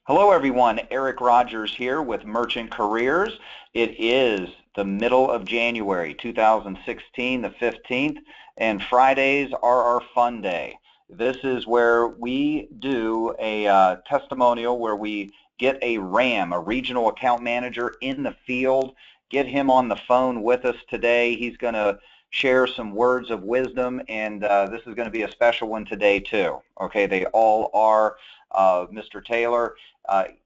Hello everyone, Eric Rogers here with Merchant Careers. It is the middle of January 2016, the 15th, and Fridays are our fun day. This is where we do a testimonial where we get a RAM, a regional account manager in the field, get him on the phone with us today. He's going to share some words of wisdom, and this is going to be a special one today too. Okay, they all are. Mr. Taylor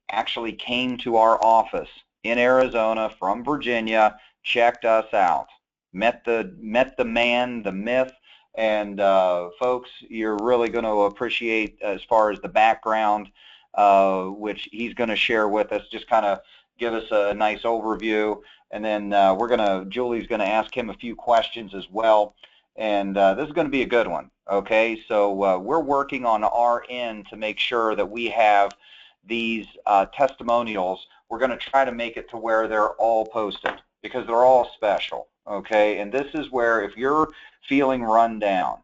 actually came to our office in Arizona from Virginia, checked us out, met the man, the myth, and folks, you're really going to appreciate as far as the background, which he's going to share with us, just kind of give us a nice overview, and then Julie's going to ask him a few questions as well, and this is going to be a good one. Okay, so we're working on our end to make sure that we have these testimonials. We're going to try to make it to where they're all posted because they're all special. Okay, and this is where if you're feeling run down,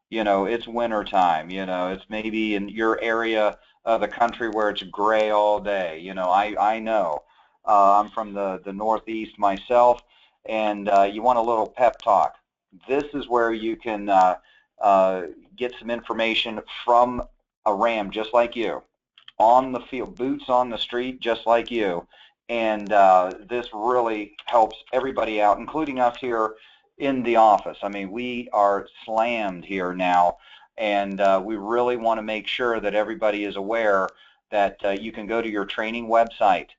you know, it's winter time, you know, it's maybe in your area of the country where it's gray all day. You know, I know. I'm from the Northeast myself, and you want a little pep talk. This is where you can get some information from a RAM just like you, on the field, boots on the street just like you, and this really helps everybody out, including us here in the office. I mean, we are slammed here now, and we really want to make sure that everybody is aware that you can go to your training website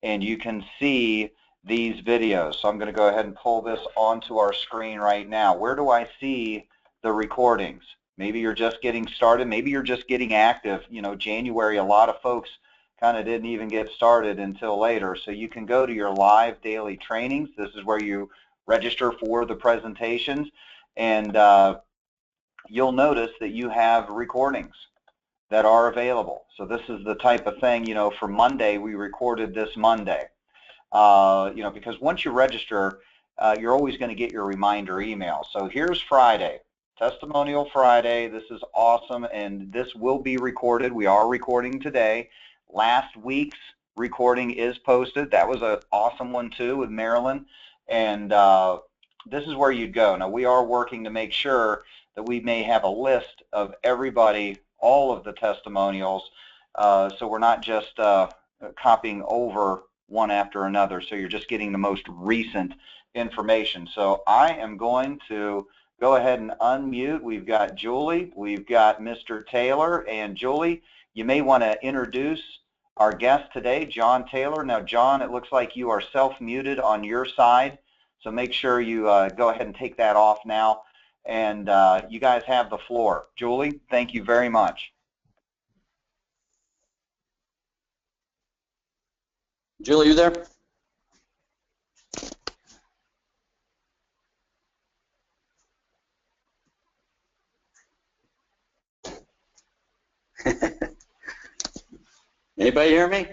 and you can see these videos. So I'm going to go ahead and pull this onto our screen right now. Where do I see the recordings? Maybe you're just getting started. Maybe you're just getting active. You know, January, a lot of folks kind of didn't even get started until later. So you can go to your live daily trainings. This is where you register for the presentations, and you'll notice that you have recordings that are available. So this is the type of thing, you know, for Monday, we recorded this Monday. You know, because once you register, you're always going to get your reminder email. So here's Friday, Testimonial Friday. This is awesome, and this will be recorded. We are recording today. Last week's recording is posted. That was an awesome one too with Marilyn, and this is where you'd go. Now we are working to make sure that we may have a list of everybody, all of the testimonials, so we're not just copying over one after another, so you're just getting the most recent information. So I am going to go ahead and unmute. We've got Julie, we've got Mr. Taylor, and Julie, you may want to introduce our guest today, John Taylor. Now, John, it looks like you are self-muted on your side, so make sure you go ahead and take that off now, and you guys have the floor. Julie, thank you very much. Julie, you there? Anybody hear me?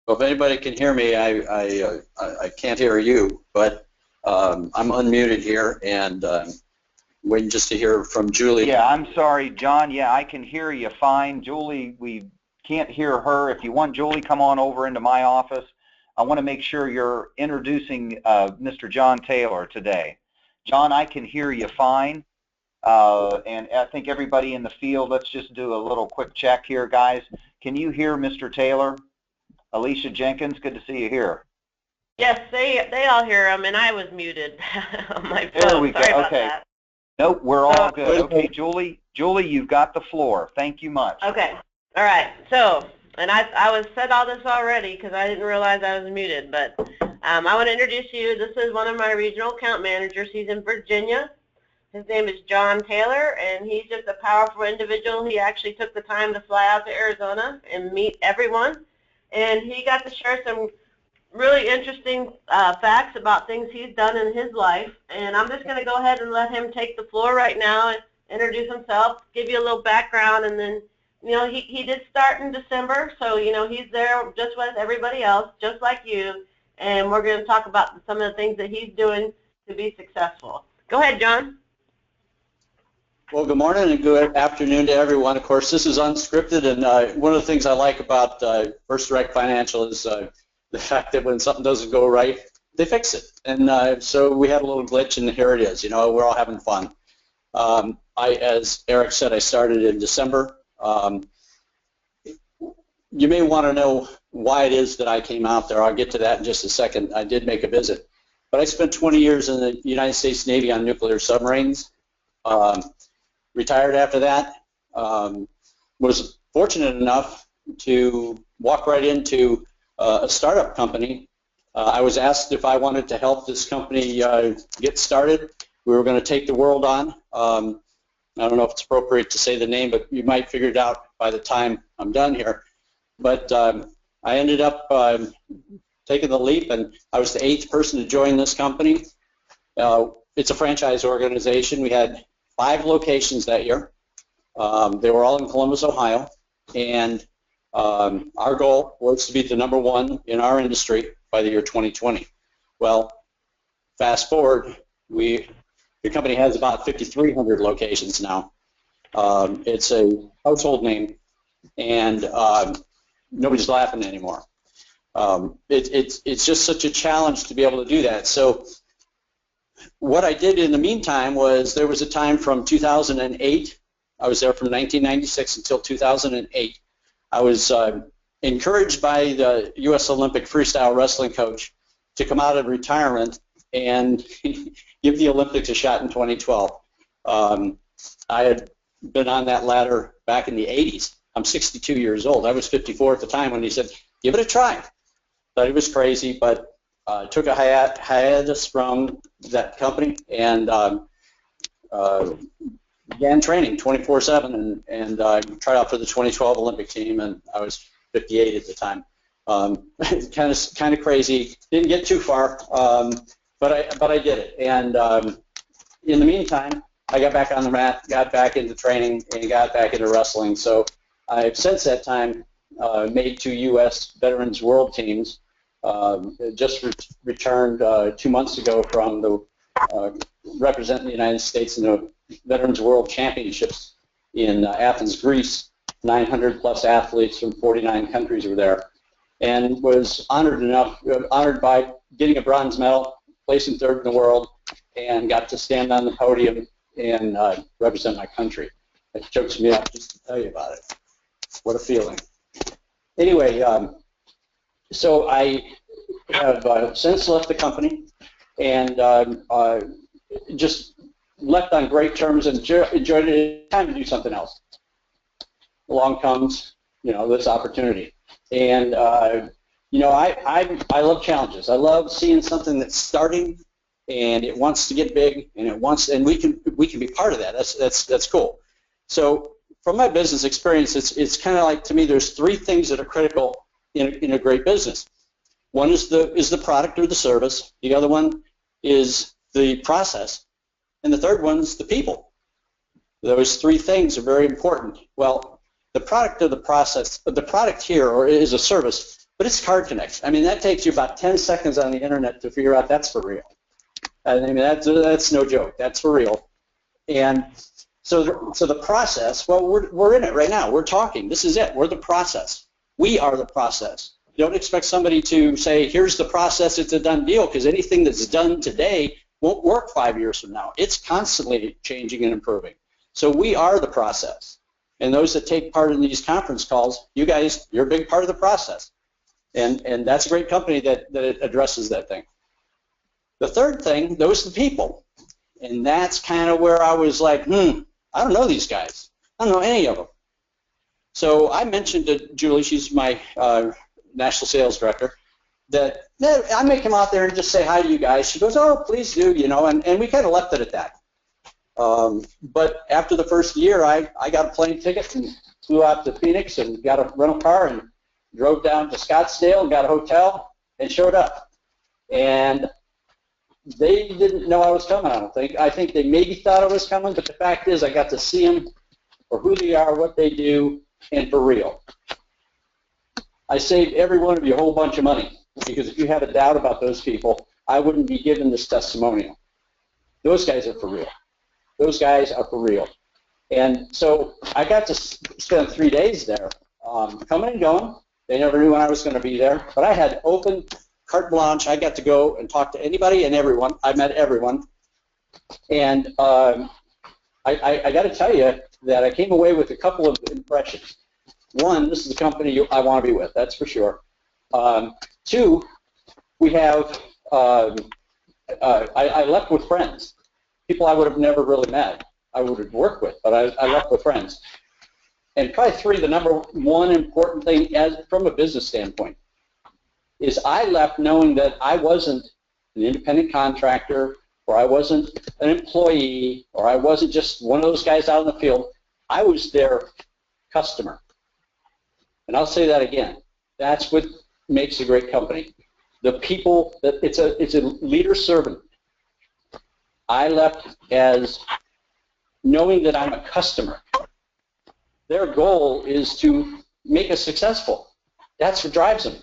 Well, if anybody can hear me, I can't hear you, but I'm unmuted here, and waiting just to hear from Julie. Yeah, I'm sorry, John. Yeah, I can hear you fine. Julie, we can't hear her. If you want Julie, come on over into my office. I want to make sure you're introducing Mr. John Taylor today. John, I can hear you fine. And I think everybody in the field, let's just do a little quick check here, guys. Can you hear Mr. Taylor? Alicia Jenkins, good to see you here. Yes, they all hear him, and I was muted on my phone. There we go. Sorry about Okay. that. Nope, we're all good. Okay, Julie, you've got the floor. Thank you much. Okay. All right. So, and I said all this already because I didn't realize I was muted, but I want to introduce you. This is one of my regional account managers. He's in Virginia. His name is John Taylor, and he's just a powerful individual. He actually took the time to fly out to Arizona and meet everyone, and he got to share some really interesting facts about things he's done in his life. And I'm just going to go ahead and let him take the floor right now and introduce himself, give you a little background, and then you know, he did start in December, so, you know, he's there just with everybody else, just like you, and we're going to talk about some of the things that he's doing to be successful. Go ahead, John. Well, good morning and good afternoon to everyone. Of course, this is unscripted, and one of the things I like about First Direct Financial is the fact that when something doesn't go right, they fix it. And so we had a little glitch, and here it is. You know, we're all having fun. As Eric said, I started in December. You may want to know why it is that I came out there. I'll get to that in just a second. I did make a visit. But I spent 20 years in the United States Navy on nuclear submarines. Retired after that. Was fortunate enough to walk right into a startup company. I was asked if I wanted to help this company get started. We were going to take the world on. I don't know if it's appropriate to say the name, but you might figure it out by the time I'm done here. But I ended up taking the leap, and I was the 8th person to join this company. It's a franchise organization. We had 5 locations that year. They were all in Columbus, Ohio, and our goal was to be the #1 in our industry by the year 2020. Well, fast forward, the company has about 5,300 locations now. It's a household name, and nobody's laughing anymore. It's just such a challenge to be able to do that. So what I did in the meantime was there was a time from 2008. I was there from 1996 until 2008. I was encouraged by the U.S. Olympic freestyle wrestling coach to come out of retirement and give the Olympics a shot in 2012. I had been on that ladder back in the 80s. I'm 62 years old. I was 54 at the time when he said, give it a try. Thought he was crazy, but took a hiatus from that company and began training 24/7 and tried out for the 2012 Olympic team, and I was 58 at the time. Kind of crazy. Didn't get too far, but I did it. And in the meantime, I got back on the mat, got back into training, and got back into wrestling. So I've since that time made 2 U.S. Veterans World teams. Just returned 2 months ago from the representing the United States in the Veterans World Championships in Athens, Greece. 900 plus athletes from 49 countries were there, and was honored by getting a bronze medal, placing 3rd in the world, and got to stand on the podium and represent my country. It chokes me up just to tell you about it. What a feeling. Anyway, so I have since left the company and just left on great terms and enjoyed it. Time to do something else. Along comes, you know, this opportunity, and you know, I love challenges. I love seeing something that's starting and it wants to get big, and we can be part of that. That's cool. So from my business experience, it's kind of like, to me, there's 3 things that are critical in a great business. One is the product or the service. The other one is the process, and the third one is the people. Those 3 things are very important. Well, the product or the process, the product here is a service, but it's Card Connect. I mean, that takes you about 10 seconds on the internet to figure out that's for real. I mean, that's no joke. That's for real. And so the process, well, we're in it right now. We're talking. This is it. We're the process. We are the process. Don't expect somebody to say, here's the process, it's a done deal, because anything that's done today won't work 5 years from now. It's constantly changing and improving. So we are the process. And those that take part in these conference calls, you guys, you're a big part of the process. And that's a great company that addresses that thing. The third thing, those are the people. And that's kind of where I was like, I don't know these guys. I don't know any of them. So I mentioned to Julie, she's my national sales director, that I may come out there and just say hi to you guys. She goes, oh, please do, you know, and we kind of left it at that. But after the first year, I got a plane ticket and flew out to Phoenix and got a rental car and drove down to Scottsdale and got a hotel and showed up. And they didn't know I was coming, I don't think. I think they maybe thought I was coming, but the fact is I got to see them for who they are, what they do, and for real. I saved every one of you a whole bunch of money, because if you had a doubt about those people, I wouldn't be giving this testimonial. Those guys are for real. Those guys are for real. And so I got to spend 3 days there, coming and going. They never knew when I was going to be there, but I had open carte blanche. I got to go and talk to anybody and everyone. I met everyone. And I got to tell you that I came away with a couple of impressions. One, this is the company I want to be with, that's for sure. Two, we have, I left with friends, people I would have never really met, I would have worked with, but I left with friends. And probably three, the number one important thing from a business standpoint is I left knowing that I wasn't an independent contractor, or I wasn't an employee, or I wasn't just one of those guys out in the field. I was their customer. And I'll say that again. That's what makes a great company. The people, it's a leader-servant. I left as knowing that I'm a customer. Their goal is to make us successful. That's what drives them.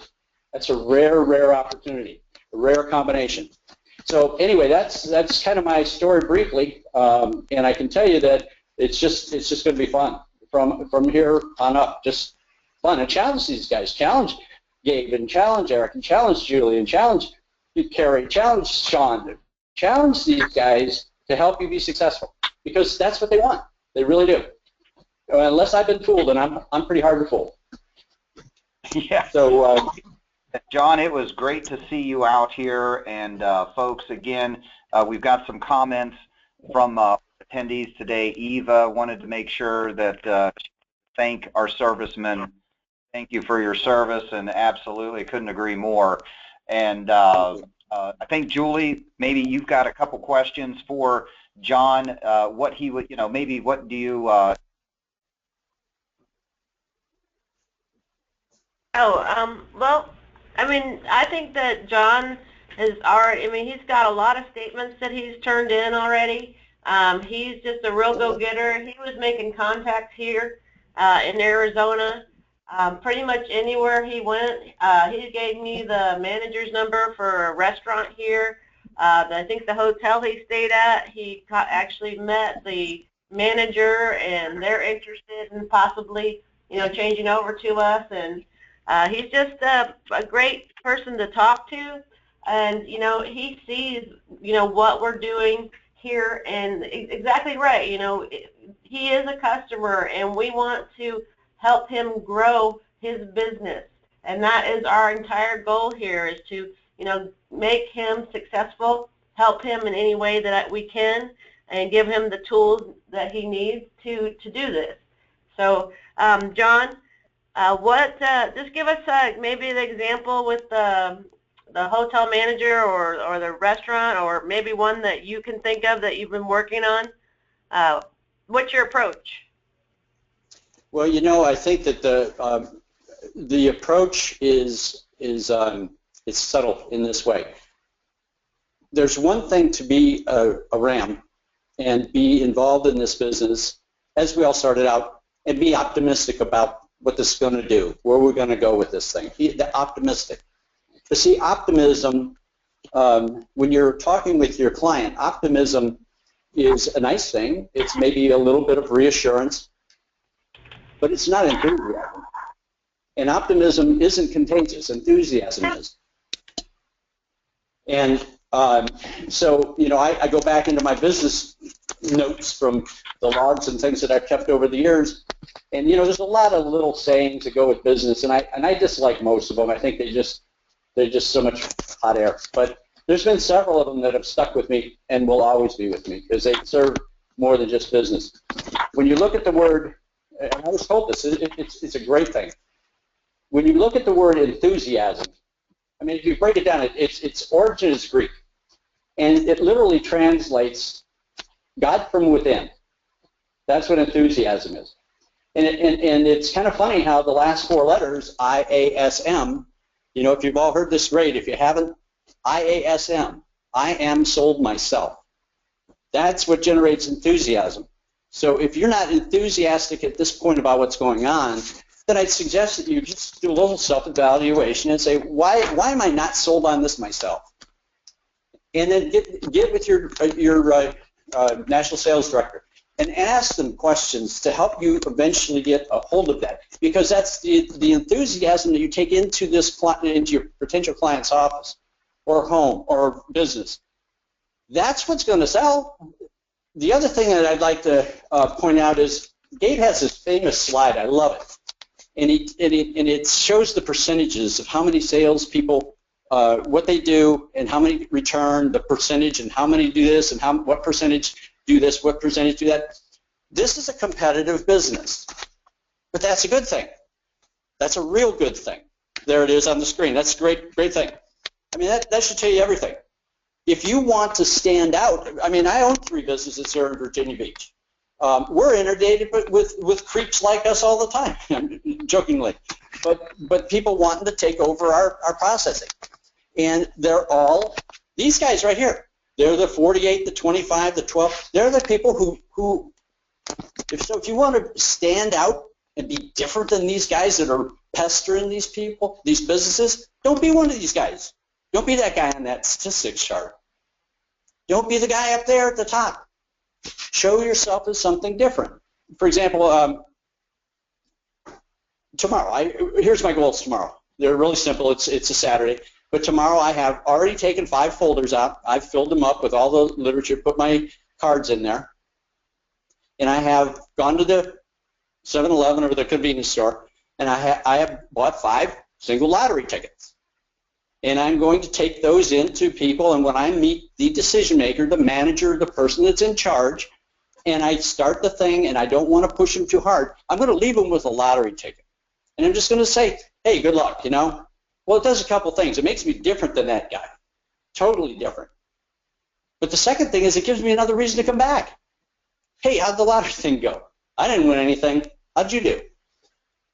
That's a rare, rare opportunity, a rare combination. So anyway, that's kind of my story briefly, and I can tell you that it's just going to be fun from here on up. Just fun, and challenge these guys. Challenge Gabe, and challenge Eric, and challenge Julie, and challenge Carrie, challenge Sean. Challenge these guys to help you be successful, because that's what they want. They really do. Unless I've been fooled, and I'm pretty hard to fool. Yeah. So, John, it was great to see you out here, and folks, again, we've got some comments from attendees today. Eva wanted to make sure that thank our servicemen. Thank you for your service, and absolutely couldn't agree more. And I think, Julie, maybe you've got a couple questions for John. What he would, maybe what do you? Well, I mean, I think that John has already, he's got a lot of statements that he's turned in already. He's just a real go-getter. He was making contacts here in Arizona. Pretty much anywhere he went, he gave me the manager's number for a restaurant here. I think the hotel he stayed at, he actually met the manager, and they're interested in possibly, changing over to us. And he's just a great person to talk to, and he sees what we're doing here, and exactly right. He is a customer, and we want to help him grow his business, and that is our entire goal here, is to make him successful, help him in any way that we can, and give him the tools that he needs to do this. So John, just give us maybe the example with the hotel manager or the restaurant, or maybe one that you can think of that you've been working on. What's your approach? Well, I think that the approach is subtle in this way. There's one thing to be a RAM and be involved in this business, as we all started out, and be optimistic about what this is going to do, where we're going to go with this thing. Be optimistic. But see, optimism, when you're talking with your client, optimism is a nice thing. It's maybe a little bit of reassurance, but it's not enthusiasm. And optimism isn't contagious. Enthusiasm is. And so, I go back into my business notes from the logs and things that I've kept over the years, and there's a lot of little sayings that go with business, and I dislike most of them. I think they're just so much hot air. But there's been several of them that have stuck with me and will always be with me, because they serve more than just business. When you look at the word, and I was told this, it's a great thing. When you look at the word enthusiasm, if you break it down, its origin is Greek, and it literally translates God from within. That's what enthusiasm is. And it's kind of funny how the last four letters, IASM, if you've all heard this, great. If you haven't, IASM, I am sold myself. That's what generates enthusiasm. So if you're not enthusiastic at this point about what's going on, then I'd suggest that you just do a little self-evaluation and say, why am I not sold on this myself? And then get with your national sales director and ask them questions to help you eventually get a hold of that, because that's the enthusiasm that you take into your potential client's office or home or business. That's what's going to sell. The other thing that I'd like to point out is Gabe has this famous slide. I love it. And it shows the percentages of how many salespeople, what they do, and how many return, the percentage, and how many do this, and what percentage do this, what percentage do that. This is a competitive business, but that's a good thing. That's a real good thing. There it is on the screen. That's a great thing. I mean, that should tell you everything. If you want to stand out, I mean, I own 3 businesses here in Virginia Beach. We're inundated with creeps like us all the time, jokingly, but people wanting to take over our processing. And they're all, these guys right here, they're the 48, the 25, the 12, they're the people who if you want to stand out and be different than these guys that are pestering these people, these businesses, don't be one of these guys. Don't be that guy on that statistics chart. Don't be the guy up there at the top. Show yourself as something different. For example, tomorrow, here's my goals tomorrow. They're really simple. It's a Saturday. But tomorrow I have already taken 5 folders out. I've filled them up with all the literature, put my cards in there. And I have gone to the 7-Eleven or the convenience store, and I have bought 5 single lottery tickets. And I'm going to take those into people, and when I meet the decision maker, the manager, the person that's in charge, and I start the thing and I don't want to push them too hard, I'm going to leave them with a lottery ticket. And I'm just going to say, hey, good luck, you know. Well, it does a couple things. It makes me different than that guy, totally different. But the second thing is it gives me another reason to come back. Hey, how'd the lottery thing go? I didn't win anything. How'd you do?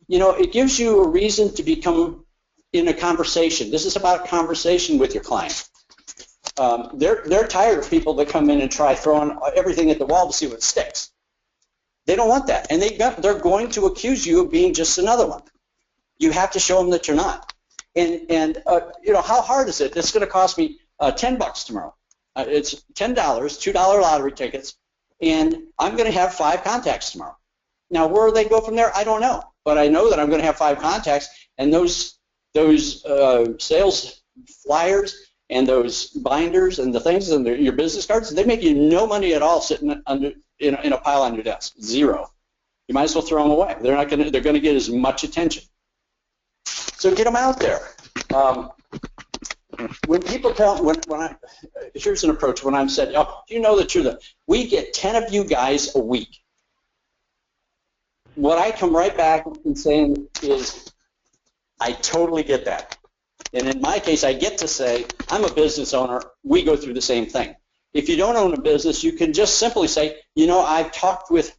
You know, it gives you a reason to become in a conversation. This is about conversation with your client. They're tired of people that come in and try throwing everything at the wall to see what sticks. They don't want that, and they're going to accuse you of being just another one. You have to show them that you're not. And you know, how hard is it? It's going to cost me $10 tomorrow. It's $10, $2 lottery tickets, and I'm going to have 5 contacts tomorrow. Now, where they go from there, I don't know, but I know that I'm going to have 5 contacts, and those sales flyers and those binders and the things and your business cards, they make you no money at all sitting under in a pile on your desk. 0. You might as well throw them away. They're going to get as much attention. So get them out there. When people tell, here's an approach. When I'm said, oh, do you know that we get 10 of you guys a week. What I come right back and saying is, I totally get that. And in my case, I get to say, I'm a business owner. We go through the same thing. If you don't own a business, you can just simply say, you know, I've talked with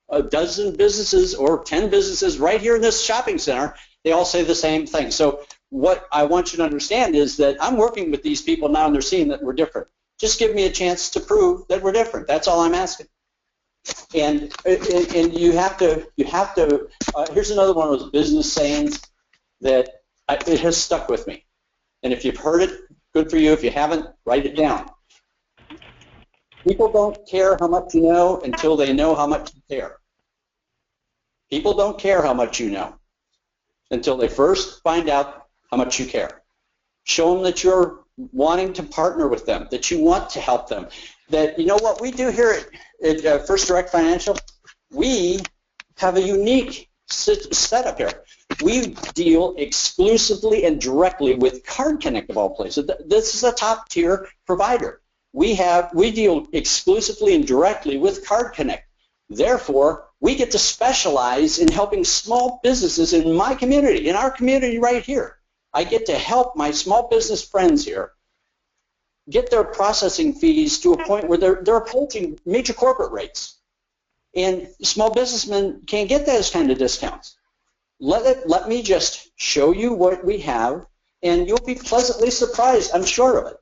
a dozen businesses or 10 businesses right here in this shopping center. They all say the same thing. So what I want you to understand is that I'm working with these people now, and they're seeing that we're different. Just give me a chance to prove that we're different. That's all I'm asking. And you have to. Here's another one of those business sayings that it has stuck with me. And if you've heard it, good for you. If you haven't, write it down. People don't care how much you know until they know how much you care. People don't care how much you know until they first find out how much you care. Show them that you're wanting to partner with them, that you want to help them, that, you know what we do here at First Direct Financial, we have a unique setup here. We deal exclusively and directly with Card Connect of all places. This is a top tier provider. We deal exclusively and directly with Card Connect. Therefore, we get to specialize in helping small businesses in my community, in our community right here. I get to help my small business friends here get their processing fees to a point where they're approaching major corporate rates. And small businessmen can't get those kind of discounts. Let me just show you what we have, and you'll be pleasantly surprised, I'm sure of it.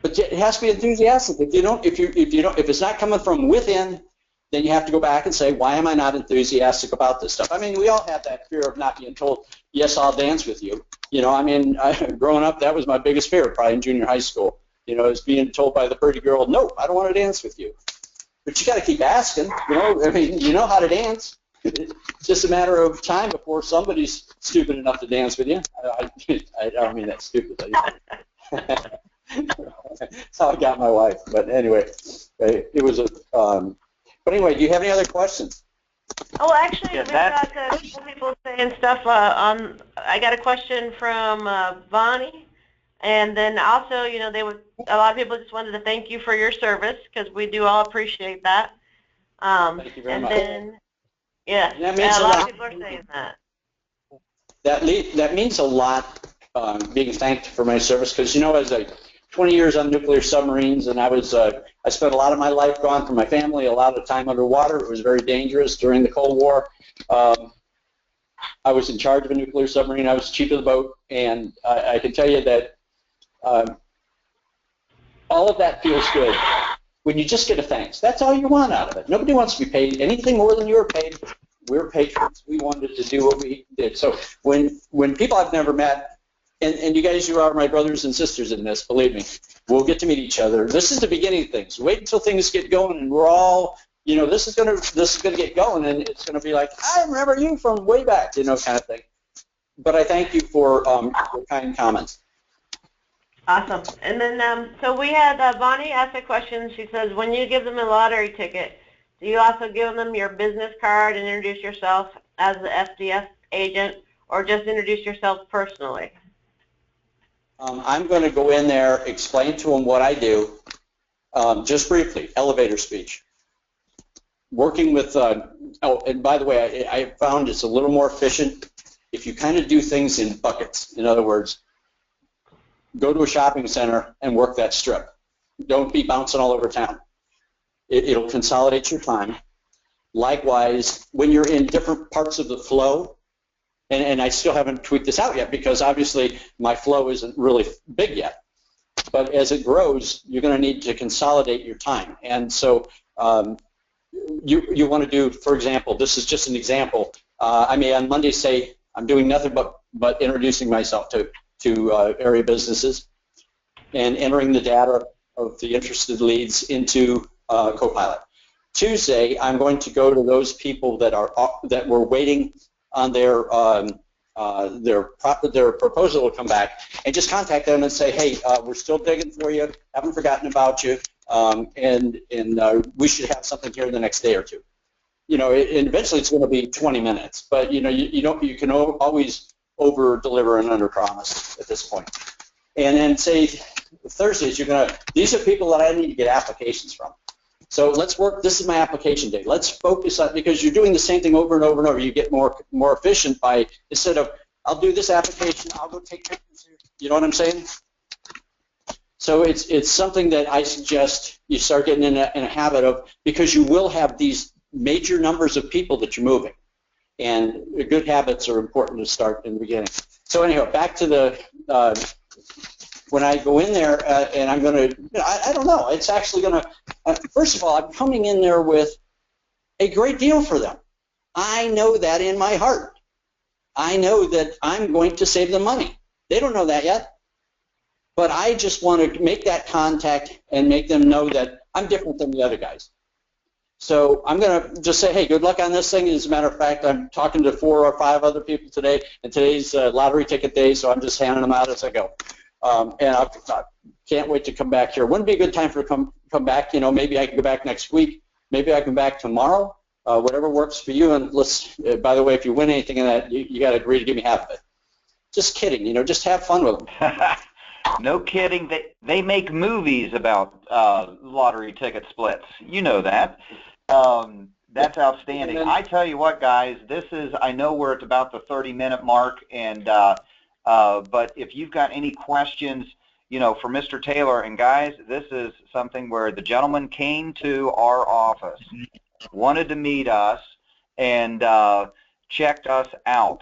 But it has to be enthusiastic. If it's not coming from within, then you have to go back and say, why am I not enthusiastic about this stuff? I mean, we all have that fear of not being told, yes, I'll dance with you. You know, I mean, growing up, that was my biggest fear, probably in junior high school. You know, is being told by the pretty girl, no, I don't want to dance with you. But you got to keep asking. You know, I mean, you know how to dance. It's just a matter of time before somebody's stupid enough to dance with you. I don't mean that stupidly. That's how I got my wife. But anyway, it was a. But anyway, do you have any other questions? Oh, actually, we've got some people saying stuff on. I got a question from Bonnie, and then also, you know, a lot of people just wanted to thank you for your service because we do all appreciate that. Thank you very much. Then, yeah, a lot of people are saying that. That means a lot, being thanked for my service, because, you know, as 20 years on nuclear submarines, and I spent a lot of my life gone from my family, a lot of time underwater. It was very dangerous during the Cold War. I was in charge of a nuclear submarine. I was chief of the boat, and I can tell you that all of that feels good when you just get a thanks. That's all you want out of it. Nobody wants to be paid anything more than you were paid. We're patrons. We wanted to do what we did. So when people I've never met, and you guys, you are my brothers and sisters in this, believe me, we'll get to meet each other. This is the beginning of things. Wait until things get going, and we're all, you know, this is gonna get going, and it's gonna be like, I remember you from way back, you know, kind of thing. But I thank you for your kind comments. Awesome. And then, so we had Bonnie ask a question. She says, when you give them a lottery ticket, do you also give them your business card and introduce yourself as the FDS agent, or just introduce yourself personally? I'm going to go in there, explain to them what I do, just briefly, elevator speech. Working with, oh, and by the way, I found it's a little more efficient if you kind of do things in buckets. In other words, go to a shopping center and work that strip. Don't be bouncing all over town. It'll consolidate your time. Likewise, when you're in different parts of the flow, and I still haven't tweaked this out yet because obviously my flow isn't really big yet, but as it grows, you're going to need to consolidate your time. And so you want to do, for example, this is just an example. I may on Monday say I'm doing nothing but introducing myself to area businesses and entering the data of the interested leads into Copilot. Tuesday, I'm going to go to those people that were waiting on their proposal to come back, and just contact them and say, hey, we're still digging for you, haven't forgotten about you, and we should have something here in the next day or two. You know, and eventually it's going to be 20 minutes, but you know, you can always over deliver and under promise at this point. And then say Thursdays, these are people that I need to get applications from. So let's work, this is my application day. Let's focus on, because you're doing the same thing over and over and over, you get more efficient by, instead of, I'll do this application, I'll go take pictures here. You know what I'm saying? So it's something that I suggest you start getting in a habit of, because you will have these major numbers of people that you're moving. And good habits are important to start in the beginning. So anyhow, back to the, when I go in there and I'm going to, I don't know, it's actually going to, first of all, I'm coming in there with a great deal for them. I know that in my heart. I know that I'm going to save them money. They don't know that yet. But I just want to make that contact and make them know that I'm different than the other guys. So I'm going to just say, hey, good luck on this thing. As a matter of fact, I'm talking to 4 or 5 other people today, and today's lottery ticket day, so I'm just handing them out as I go. And I can't wait to come back here. Wouldn't be a good time for to come back. You know, maybe I can go back next week. Maybe I can come back tomorrow. Whatever works for you. And let's. By the way, if you win anything in that, you got to agree to give me half of it. Just kidding. You know, just have fun with them. No kidding. They make movies about lottery ticket splits. You know that. That's outstanding. I tell you what, guys. I know we're at about the 30-minute mark, and. But if you've got any questions, you know, for Mr. Taylor, and guys, this is something where the gentleman came to our office, wanted to meet us, and checked us out.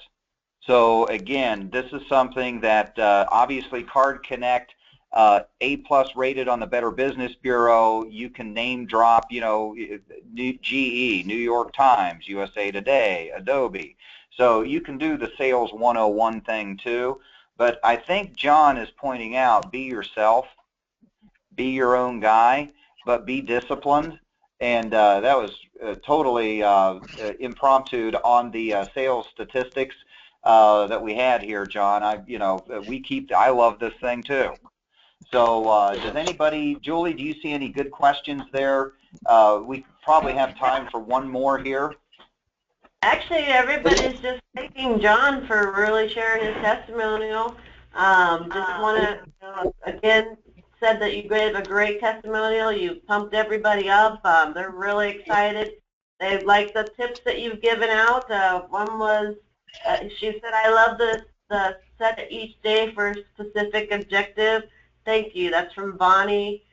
So again, this is something that obviously Card Connect A+ rated on the Better Business Bureau. You can name drop, GE, New York Times, USA Today, Adobe. So you can do the sales 101 thing too. But I think John is pointing out, be yourself, be your own guy, but be disciplined. And that was totally impromptu on the sales statistics that we had here, John. I love this thing too. So does anybody, Julie, do you see any good questions there? We probably have time for one more here. Actually, everybody's just thanking John for really sharing his testimonial. Just want to, again, said that you gave a great testimonial. You pumped everybody up. They're really excited. They like the tips that you've given out. One was, she said, I love the set each day for a specific objective. Thank you. That's from Bonnie.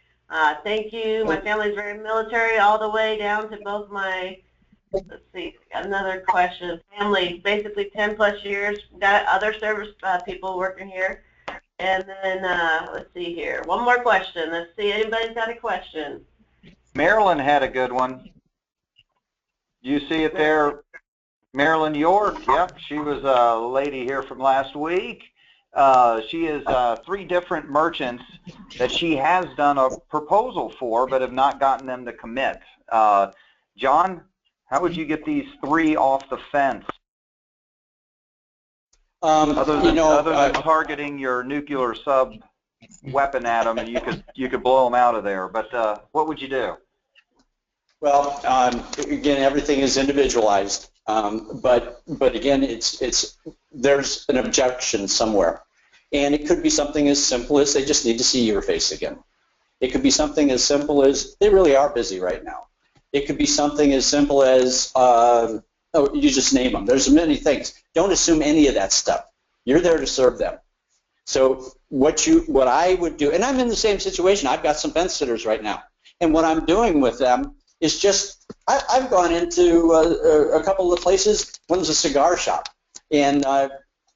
Thank you. My family's very military all the way down to both my, let's see, another question. Family, basically 10+ years. Got other service people working here. And then, let's see here. One more question. Let's see. Anybody's got a question? Marilyn had a good one. You see it there? Marilyn York. Yep. She was a lady here from last week. She is 3 different merchants that she has done a proposal for, but have not gotten them to commit. John, how would you get these 3 off the fence? Other than targeting your nuclear sub weapon at them, and you could blow them out of there. But what would you do? Well, again, everything is individualized. But again, there's an objection somewhere, and it could be something as simple as they just need to see your face again. It could be something as simple as they really are busy right now. It could be something as simple as you just name them. There's many things. Don't assume any of that stuff. You're there to serve them. So what I would do, and I'm in the same situation. I've got some fence sitters right now, and what I'm doing with them is just I've gone into a couple of the places. One's a cigar shop, and I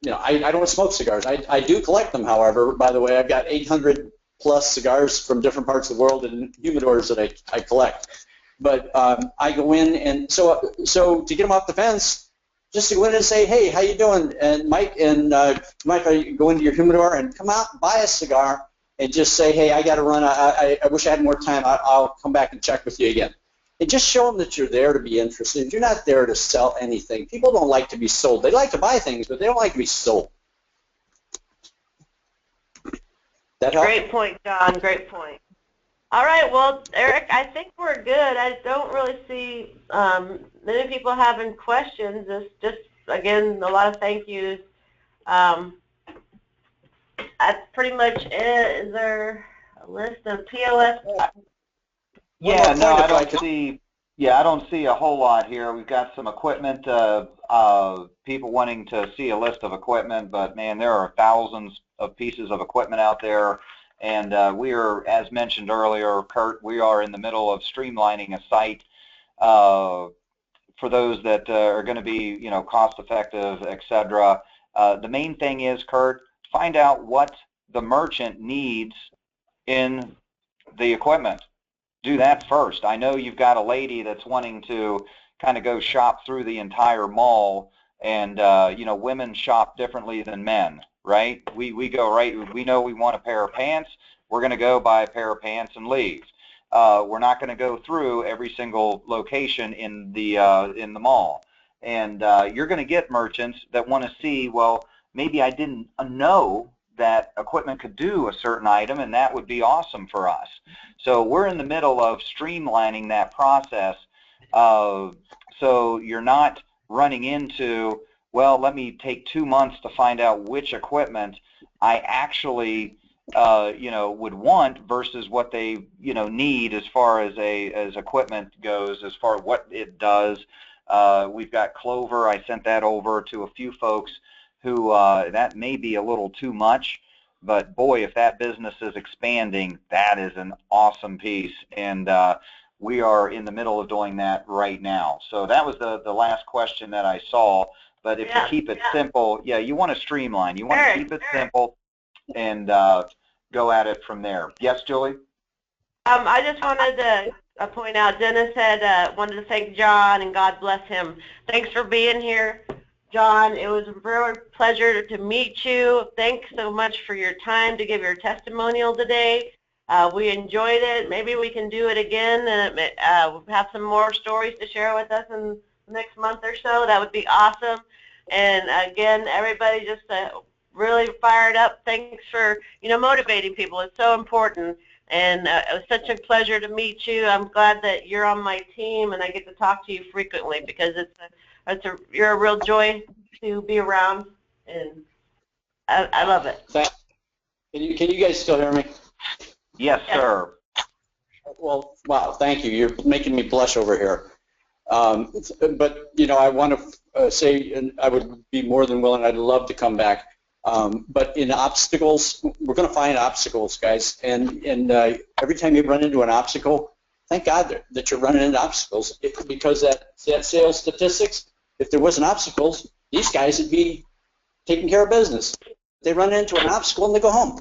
don't smoke cigars. I do collect them, however. By the way, I've got 800+ cigars from different parts of the world and humidors that I collect. But I go in, and so to get them off the fence, just to go in and say, hey, how you doing? And Mike, I go into your humidor and come out and buy a cigar, and just say, hey, I got to run. I wish I had more time. I'll come back and check with you again. And just show them that you're there to be interested. You're not there to sell anything. People don't like to be sold. They like to buy things, but they don't like to be sold. That help? Great point, John. Great point. All right, well, Eric, I think we're good. I don't really see many people having questions. It's just, again, a lot of thank yous. That's pretty much it. Is there a list of POS? Yeah, no, I don't see. Yeah, I don't see a whole lot here. We've got some equipment. People wanting to see a list of equipment, but man, there are thousands of pieces of equipment out there. And we are, as mentioned earlier, Kurt, we are in the middle of streamlining a site for those that are going to be, cost effective, etc. The main thing is, Kurt, find out what the merchant needs in the equipment. Do that first. I know you've got a lady that's wanting to kind of go shop through the entire mall, and women shop differently than men, right? We go right. We know we want a pair of pants. We're going to go buy a pair of pants and leave. We're not going to go through every single location in the mall. And you're going to get merchants that want to see, well, maybe I didn't know that equipment could do a certain item, and that would be awesome for us. So we're in the middle of streamlining that process, so you're not running into, well, let me take 2 months to find out which equipment I actually would want versus what they need as far as equipment goes, as far as what it does. We've got Clover. I sent that over to a few folks who that may be a little too much, but boy, if that business is expanding, that is an awesome piece, and we are in the middle of doing that right now. So that was the last question that I saw. But if you keep it simple, you want to streamline. You want to keep it simple, and go at it from there. Yes, Julie? I just wanted to point out, Dennis had wanted to thank John, and God bless him. Thanks for being here, John. It was a real pleasure to meet you. Thanks so much for your time to give your testimonial today. We enjoyed it. Maybe we can do it again and have some more stories to share with us in the next month or so. That would be awesome. And again, everybody just really fired up. Thanks for motivating people. It's so important. And it was such a pleasure to meet you. I'm glad that you're on my team and I get to talk to you frequently because you're a real joy to be around, and I love it. Can you guys still hear me? Yes, sir. Well, wow, thank you. You're making me blush over here. But I want to say, and I would be more than willing. I'd love to come back. But in obstacles, we're going to find obstacles, guys. And every time you run into an obstacle, thank God that you're running into obstacles, because that sales statistics, if there wasn't obstacles, these guys would be taking care of business. They run into an obstacle and they go home.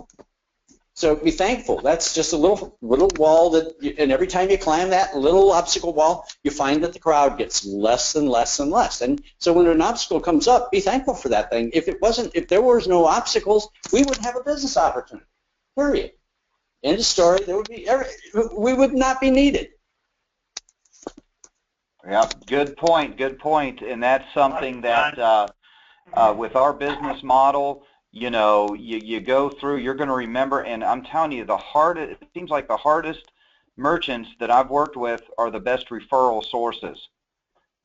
So be thankful. That's just a little wall and every time you climb that little obstacle wall, you find that the crowd gets less and less and less. And so when an obstacle comes up, be thankful for that thing. If there was no obstacles, we wouldn't have a business opportunity. Period. End of story. We would not be needed. Yeah, good point. Good point. And that's something that with our business model, you go through, you're going to remember, and I'm telling you, it seems like the hardest merchants that I've worked with are the best referral sources.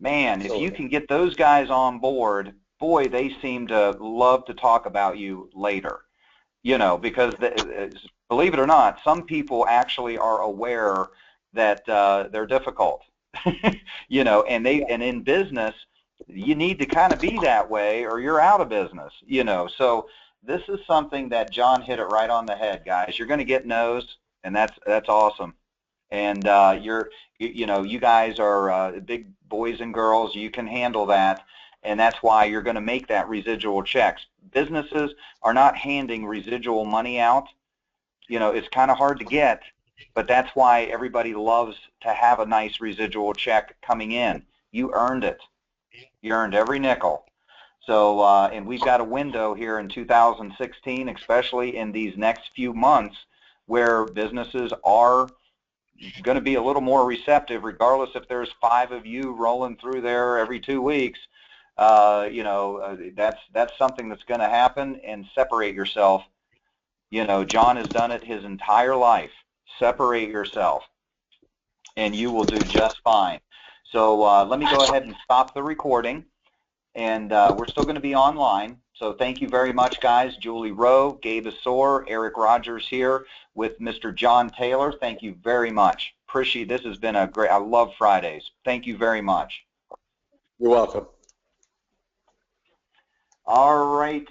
Man, if you can get those guys on board, boy, they seem to love to talk about you later, because believe it or not, some people actually are aware that they're difficult, and in business, you need to kind of be that way or you're out of business, So this is something that John hit it right on the head, guys. You're going to get no's, and that's awesome. And you guys are big boys and girls. You can handle that, and that's why you're going to make that residual checks. Businesses are not handing residual money out. It's kind of hard to get, but that's why everybody loves to have a nice residual check coming in. You earned it. You earned every nickel. So, and we've got a window here in 2016, especially in these next few months, where businesses are going to be a little more receptive, regardless if there's 5 of you rolling through there every 2 weeks. That's something that's going to happen, and separate yourself. John has done it his entire life. Separate yourself, and you will do just fine. So let me go ahead and stop the recording, and we're still going to be online. So thank you very much, guys. Julie Rowe, Gabe Asor, Eric Rogers here with Mr. John Taylor. Thank you very much. Appreciate this. Has been a great. I love Fridays. Thank you very much. You're welcome. All right.